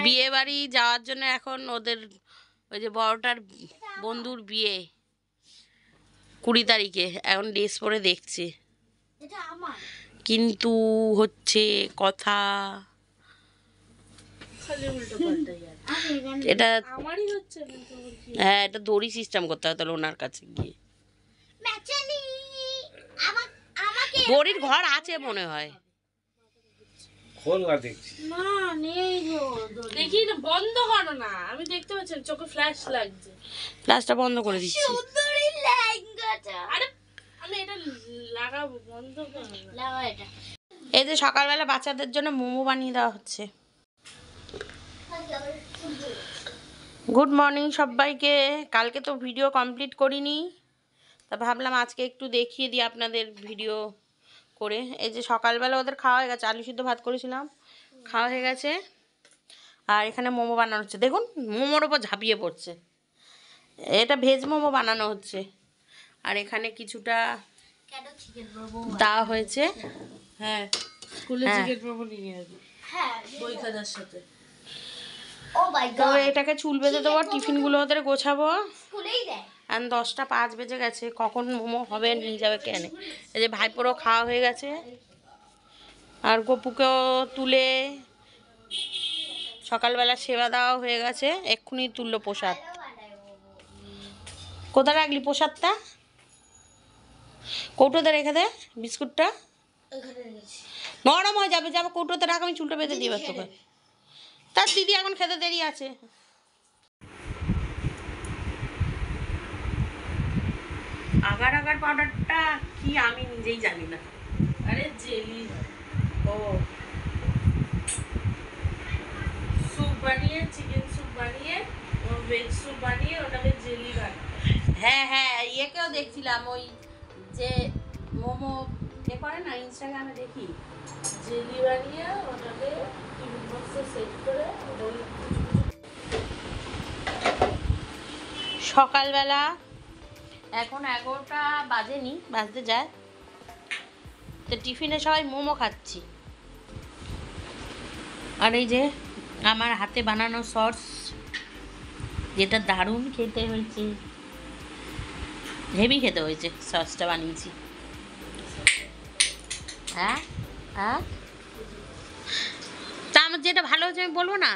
বিয়ে বাড়ি যাওয়ার জন্য এখন ওদের ওই যে বড়টার বন্ধুর বিয়ে 20 তারিখে, এখন ড্রেস পরে দেখছি, কিন্তু হচ্ছে কথা এটা হ্যাঁ, এটা দড়ি সিস্টেম করতে হবে তাহলে ওনার কাছে গিয়ে। দড়ির ঘর আছে মনে হয়, দেখি না, বন্ধ করো না, আমি দেখতে পাচ্ছি চোখে ফ্ল্যাশ লাগছে। ফ্ল্যাশটা বন্ধ করে দিচ্ছি। আরে আমি এটা লাগাবো, বন্ধ করো না। এই যে সকালবেলা বাচ্চাদের জন্য মোমো বানিয়ে দেওয়া হচ্ছে। গুড মর্নিং সবাইকে। কালকে তো ভিডিও কমপ্লিট করিনি, তা ভাবলাম আজকে একটু দেখিয়ে দিই আপনাদের ভিডিও করে। এই যে সকালবেলা ওদের খাওয়া হয়ে গেছে, আলু সিদ্ধ ভাত করেছিলাম, খাওয়া হয়ে গেছে। আর এখানে মোমো বানানো হচ্ছে, দেখুন মোমোর ওপর ঝাঁপিয়ে পড়ছে। এটা ভেজ মোমো বানানো হচ্ছে। আর এখানে কিছুটা দেওয়া হয়েছে। হ্যাঁ, স্কুলে চিকেন মোমো নিয়ে আসবি। হ্যাঁ, বই খাতার সাথে। তো এটাকে চুল বেঁধে দেবো, টিফিনগুলো ওদের গোছাবো। আর 10টা 5 বেজে গেছে, কখন মোমো হবে নিয়ে যাবে কেন। এই যে ভাইপোরও খাওয়া হয়ে গেছে, আর গপুকেও তুলে সকালবেলা সেবা দেওয়া হয়ে গেছে, এক্ষুনি তুললো প্রসাদ। কোথায় রাখলি প্রসাদটা? কৌটোতে রেখে দে, বিস্কুটটা নরম হয়ে যাবে, যাবে কৌটোতে রাখ, আমি চুলটা বেঁধে দিই তোকে। তার দিদি এখন খেতে দেরি আছে। আগার আগার পাউডারটা কি আমি নিজেই জানি না। আরে জেলি, ও স্যুপ বানিয়ে, চিকেন স্যুপ বানিয়ে, ভেজ স্যুপ বানিয়ে ওটাকে জেলি বানায়। হ্যাঁ হ্যাঁ, ইয়েকেও দেখছিলাম, ওই যে মোমো এ করে না, ইনস্টাগ্রামে দেখি, জেলি বানিয়ে ওটাকে টিফিন বক্সে সেট করে সকালবেলা এখন 11টা বাজেনি, বাজতে যায়, তো টিফিনে সবাই মোমো খাচ্ছি। আর এই যে আমার হাতে বানানো সস, যেটা দারুণ খেতে হয়েছে, হেভি খেতে হয়েছে, সসটা বানিয়েছি। হ্যাঁ হ্যাঁ, তা আমার যেটা ভালো হয়েছে আমি বলবো না?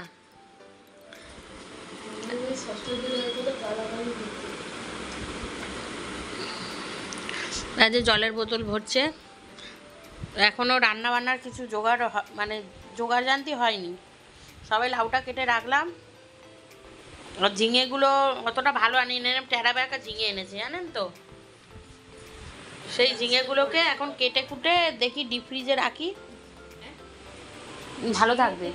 এই যে জলের বোতল ভরছে, এখনও রান্না বান্নার কিছু জোগাড় মানে জোগাড় জানতি হয়নি। সবাই লাউটা কেটে রাখলাম, আর ঝিঙেগুলো অতটা ভালো আনিনি, টেরা বেঁকা ঝিঙে এনেছে জানেন তো। সেই ঝিঙেগুলোকে এখন কেটে কুটে দেখি ডিপ ফ্রিজে রাখি, ভালো থাকবে।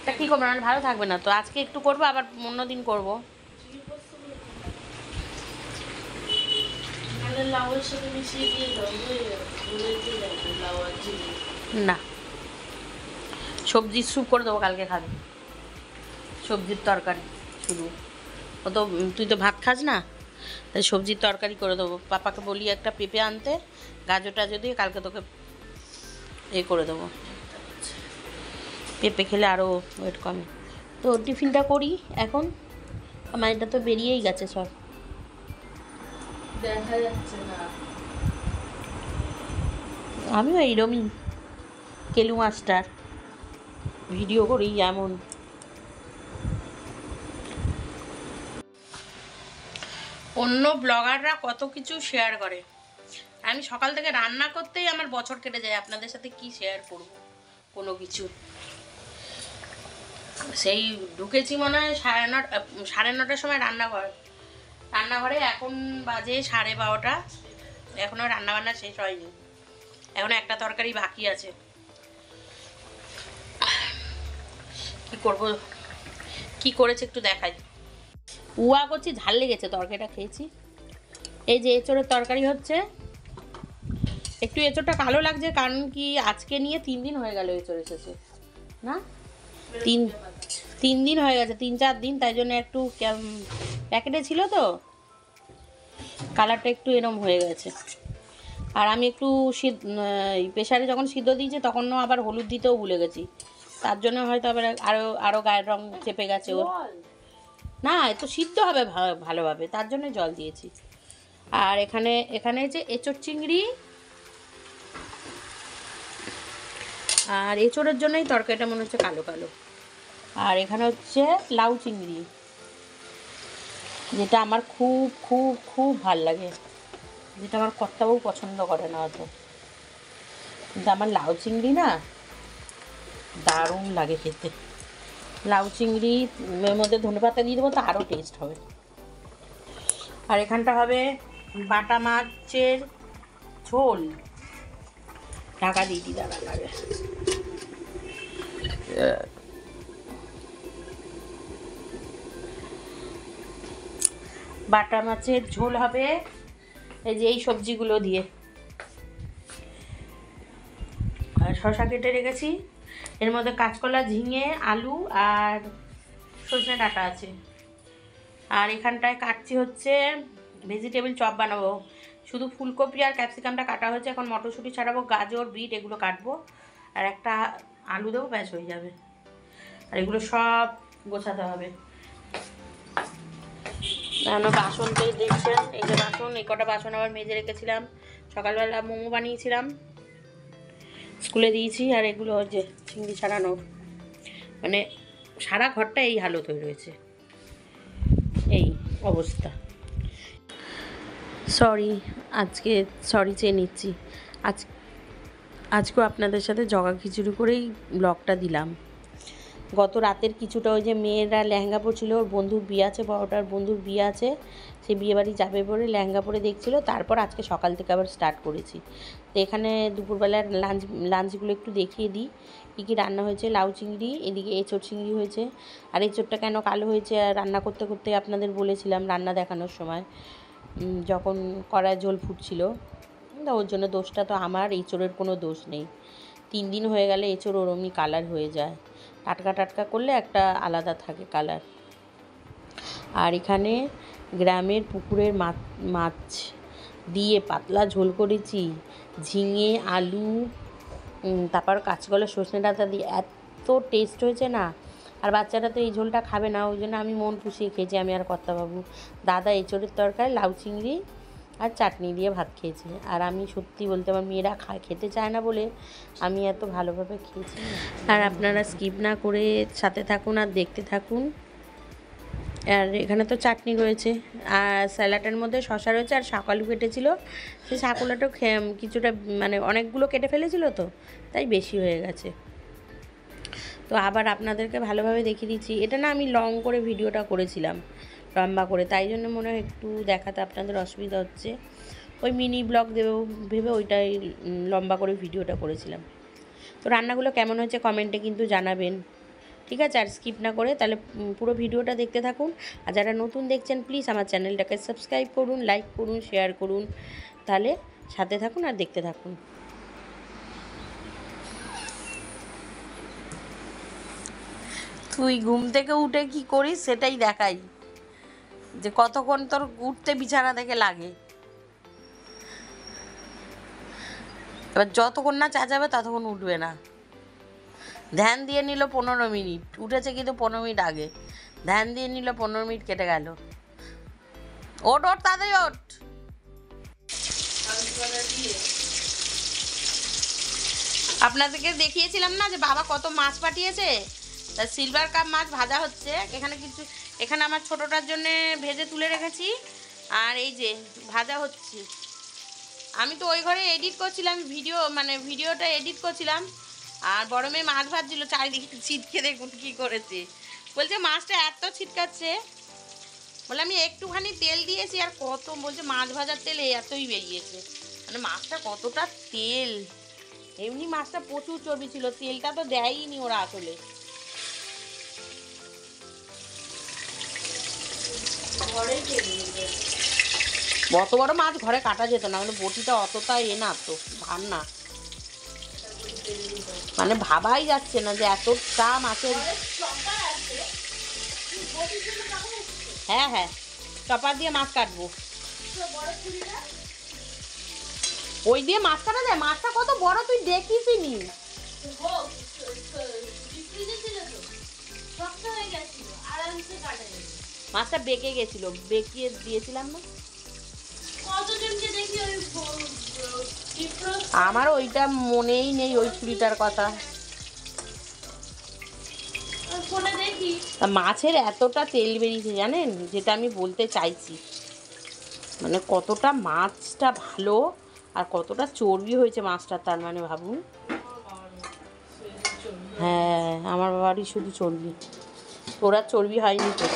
তা কী করবো, না ভালো থাকবে না তো। আজকে একটু করবো, আবার অন্য দিন করবো। না, সবজির স্যুপ করে দেবো, কালকে খাবে সবজির তরকারি শুধু। ও তো, তুই তো ভাত খাস না, তাই সবজির তরকারি করে দেবো। পাপাকে বলি একটা পেঁপে আনতে, গাজরটা যদি কালকে তোকে এ করে দেবো, পেঁপে খেলে আরও ওয়েট কমে। তো টিফিনটা করি এখন, আমার এটা তো বেরিয়েই গেছে সব, দেখা যাচ্ছে না। আমিও এইরকমই কেলু মাস্টার, ভিডিও করি এমন। অন্য ব্লগাররা কত কিছু শেয়ার করে, আমি সকাল থেকে রান্না করতেই আমার বছর কেটে যায়, আপনাদের সাথে কি শেয়ার করব কোনো কিছু। সেই ঢুকেছি মনে হয় 9:30 সময় রান্নাঘরে, এখন বাজে 12:30, এখনও রান্নাবান্না শেষ হয়নি, এখনও একটা তরকারি বাকি আছে। কি করব, কি করেছে একটু দেখাই। উয়া করছি, ঝাল লেগেছে, তরকারিটা খেয়েছি। এই যে এঁচোড়ের তরকারি হচ্ছে, একটু এঁচোড়টা কালো লাগছে, কারণ কি আজকে নিয়ে 3 দিন হয়ে গেল এঁচোড় এসেছে না, 3 দিন হয়ে গেছে, 3-4 দিন, তাই জন্য একটু প্যাকেটে ছিল তো কালারটা একটু এরম হয়ে গেছে। আর আমি একটু প্রেশারে যখন সিদ্ধ দিয়েছি তখনও আবার হলুদ দিতেও ভুলে গেছি, তার জন্য হয়তো আবার আরও গায়ের রং চেপে গেছে ওর। না, এ তো সিদ্ধ হবে ভালোভাবে, তার জন্য জল দিয়েছি। আর এখানে যে এঁচোড় চিংড়ি, আর এঁচোড়ের জন্যই তরকারিটা মনে হচ্ছে কালো কালো। আর এখানে হচ্ছে লাউ চিংড়ি, যেটা আমার খুব খুব খুব ভাল লাগে, যেটা আমার কর্তাবউ পছন্দ করে না অত, কিন্তু আমার লাউ চিংড়ি না দারুণ লাগে খেতে। লাউ চিংড়ি এর মধ্যে ধনেপাতা দিয়ে দেবো তো আরও টেস্ট হবে। আর এখানটা হবে বাটা মাছের ঝোল। ঢাকা দিয়ে দিই, দাঁড়া লাগে। বাটা মাছের ঝোল হবে এই যে এই সবজিগুলো দিয়ে। আর শসা কেটে রেখেছি, এর মধ্যে কাঁচকলা, ঝিঙে, আলু আর সজনে ডাঁটা আছে। আর এখানটায় কাটছি হচ্ছে ভেজিটেবল চপ বানাবো, শুধু ফুলকপি আর ক্যাপসিকামটা কাটা হয়েছে, এখন মটরশুঁটি ছাড়াবো, গাজর, বিট এগুলো কাটবো, আর একটা আলু দেবো, ব্যাস হয়ে যাবে। আর এগুলো সব গোছাতে হবে। বাসন তো দেখছেন, এই যে বাসন, এই কটা বাসন আবার মেজে রেখেছিলাম, সকালবেলা মোমো বানিয়েছিলাম, স্কুলে দিয়েছি। আর এগুলো যে চিংড়ি ছাড়ানোর, মানে সারা ঘরটা এই হালত হয়ে রয়েছে, এই অবস্থা। সরি চেয়ে নিচ্ছি। আজকেও আপনাদের সাথে জগা খিচুড়ি করেই ব্লগটা দিলাম। গত রাতের কিছুটা ওই যে মেয়েরা লেহেঙ্গা পরছিল, ওর বন্ধুর বিয়ে আছে, বড়টার বন্ধুর বিয়ে আছে, সে বিয়েবাড়ি যাবে বলে লেহেঙ্গা পরে দেখছিল। তারপর আজকে সকাল থেকে আবার স্টার্ট করেছি। তো এখানে দুপুরবেলার লাঞ্চগুলো একটু দেখিয়ে দিই কী কী রান্না হয়েছে। লাউ চিংড়ি, এদিকে এঁচোড় চিংড়ি হয়েছে। আর এঁচোড়টা কেন কালো হয়েছে আর রান্না করতে করতে আপনাদের বলেছিলাম রান্না দেখানোর সময়, যখন কড়ায় ঝোল ফুটছিল, ওর জন্য দোষটা তো আমার, এঁচোড়ের কোনো দোষ নেই। 3 দিন হয়ে গেলে এঁচোড় ওরমই কালার হয়ে যায়, টাটকা টাটকা করলে একটা আলাদা থাকে কালার। আর এখানে গ্রামের পুকুরের মাছ দিয়ে পাতলা ঝোল করেছি, ঝিঙে, আলু, তারপর কাঁচকলা, সজনে ডাঁটা দিয়ে, এত টেস্ট হয়েছে না। আর বাচ্চারা তো এই ঝোলটা খাবে না, ওই জন্য আমি মন পুষিয়ে খেয়েছি, আমি আর কর্তাবাবু। দাদা এঁচোড়ের তরকারি, লাউ চিংড়ি আর চাটনি দিয়ে ভাত খেয়েছি। আর আমি সত্যি বলতে আমার মেয়েরা খেতে চায় না বলে আমি এত ভালোভাবে খেয়েছি। আর আপনারা স্কিপ না করে সাথে থাকুন আর দেখতে থাকুন। আর এখানে তো চাটনি রয়েছে, আর স্যালাডের মধ্যে শসা রয়েছে, আর শাকালু কেটেছিল, সেই শাকুলাটাও কিছুটা মানে অনেকগুলো কেটে ফেলেছিল তো, তাই বেশি হয়ে গেছে। তো আবার আপনাদেরকে ভালোভাবে দেখিয়ে দিচ্ছি। এটা না আমি লং করে ভিডিওটা করেছিলাম, লম্বা করে, তাই জন্য মনে হয় একটু দেখাতে আপনাদের অসুবিধা হচ্ছে। ওই মিনি ব্লগ দেবো ভেবে ওইটাই লম্বা করে ভিডিওটা করেছিলাম। তো রান্নাগুলো কেমন হয়েছে কমেন্টে কিন্তু জানাবেন, ঠিক আছে? আর স্কিপ না করে তাহলে পুরো ভিডিওটা দেখতে থাকুন। আর যারা নতুন দেখছেন প্লিজ আমার চ্যানেলটাকে সাবস্ক্রাইব করুন, লাইক করুন, শেয়ার করুন, তাহলে সাথে থাকুন আর দেখতে থাকুন। তুই ঘুম থেকে উঠে কি করিস সেটাই দেখাই, যে কতক্ষণ তোর উঠতে বিছানা থেকে লাগে। এবার যতক্ষণ না চেঁচাবে ততক্ষণ উঠবে না। ধ্যান দিয়ে নিল 15 মিনিট, উঠেছে কিন্তু 15 মিনিট আগে। ধ্যান দিয়ে নিল 15 মিনিট কেটে গেল। ওঠ ওঠ তাড়াতাড়ি ওঠ। আপনাদেরকে দেখিয়েছিলাম না যে বাবা কত মাছ পাঠিয়েছে, তা সিলভার কাপ মাছ ভাজা হচ্ছে। এখানে আমার ছোটোটার জন্যে ভেজে তুলে রেখেছি, আর এই যে ভাজা হচ্ছে। আমি তো ওই ঘরে এডিট করছিলাম, ভিডিওটা এডিট করছিলাম, আর বড় মেয়ে মাছ ভাজছিল, চারিদিকে ছিটকে দেখুন কী করেছে। বলছে মাছটা এত ছিটকাচ্ছে, বলে আমি একটুখানি তেল দিয়েছি, আর কত বলছে মাছ ভাজার তেল এতই বেরিয়েছে। মানে মাছটা কতটা তেল, এমনি মাছটা প্রচুর চর্বি ছিল, তেলটা তো দেয়নি ওরা আসলে। অত বড় মাছ ঘরে কাটা যেত না, মানে বটিটা অতটা না তো ভার না, মানে ভাবাই যাচ্ছে না যে এতটা মাছের। হ্যাঁ হ্যাঁ, চপার দিয়ে মাছ কাটবো, ওই দিয়ে মাছ কাটা যায়। মাছটা কত বড় তুই দেখিসনি? ভিজেছিল তো, শক্ত হয়ে গেছিল, আরামসে কাটা যাবে। মাছটা বেঁকে গেছিল, বেঁকিয়ে দিয়েছিলাম না। কতজনকে দেখি ওই আমার ওইটা মনেই নেই, ওই ছুরিটার কথা। ফোনে দেখি তা মাছের এতটা তেল বেরিয়েছে জানেন, যেটা আমি বলতে চাইছি, মানে কতটা মাছটা ভালো আর কতটা চর্বি হয়েছে মাছটা, তার মানে ভাবুন। হ্যাঁ, আমার বাবারই শুধু চর্বি, ওরা চর্বি হয়নি তো।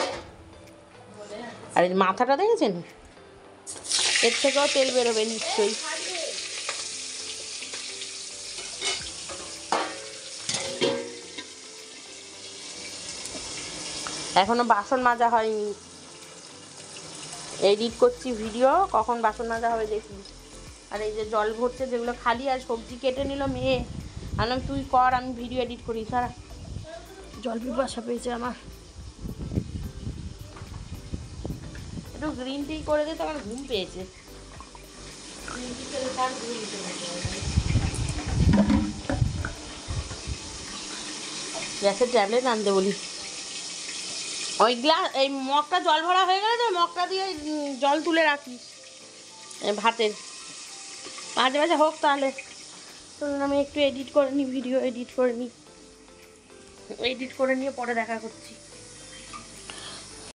আর এই মাথাটা দেখেছেন, এর থেকেও তেল বেরোবে নিশ্চয়ই। এখনো বাসন মাজা হয়নি, এডিট করছি ভিডিও, কখন বাসন মাজা হবে দেখি। আর এই যে জল ভরছে যেগুলো খালি, আর সবজি কেটে নিল মেয়ে, আমি তুই কর, আমি ভিডিও এডিট করি। সারা জল পিপাসা পেয়েছে আমার, একটু গ্রিন টি করে দিতে, আমার ঘুম পেয়েছে। গ্যাসের ট্যাবলেট আনতে বলি। ওই গ্লাস, এই মগটা জল ভরা হয়ে গেলে তো মগটা দিয়ে জল তুলে রাখিস ভাতের, মাঝে মাঝে হোক তাহলে। চলুন আমি একটু এডিট করে নিই, ভিডিও এডিট করে নিই, এডিট করে নিয়ে পরে দেখা করছি।